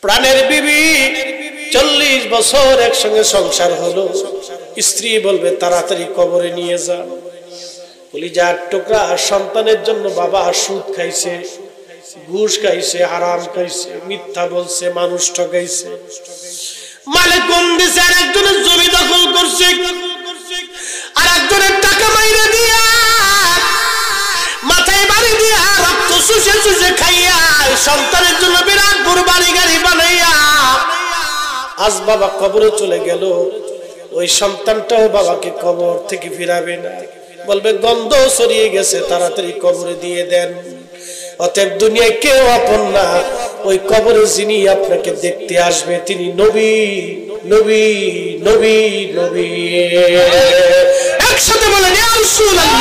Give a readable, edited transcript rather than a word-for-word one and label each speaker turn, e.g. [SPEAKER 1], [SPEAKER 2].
[SPEAKER 1] প্রাণের বিবি 40 বছর একসঙ্গে সংসার হলো, স্ত্রী বলবে তাড়াতাড়ি কবরে নিয়ে যা। কলিজার টুকরা, সন্তানের জন্য বাবা সুদ খাইছে, ঘুষ খাইছে, হারাম খাইছে, মিথ্যা বলছে, মানুষ ঠকাইছে, মালিক কম দিছে, আর একজনের জমি দখল করছে, আর একজনের টাকা মাইরে দিয়া মাথায় বাড়ি দিয়া রক্ত শুষে শুষে খাইয়া সন্তানের জন্য বিরাট বড় বাড়ি গাড়ি বানাইয়া আজ বাবা কবরে চলে গেল। ওই সন্তানটাও বাবাকে কবর থেকে ফিরাবে না, বলবে গন্ধ ছড়িয়ে গেছে, তাড়াতাড়ি কবরে দিয়ে দেন। অতএব দুনিয়ায় কেউ আপন না, ওই কবরে যিনি আপনাকে দেখতে আসবে তিনি নবী, নবী, নবী, নবী। একসাথে বলেন ইয়া রাসূলুল্লাহ।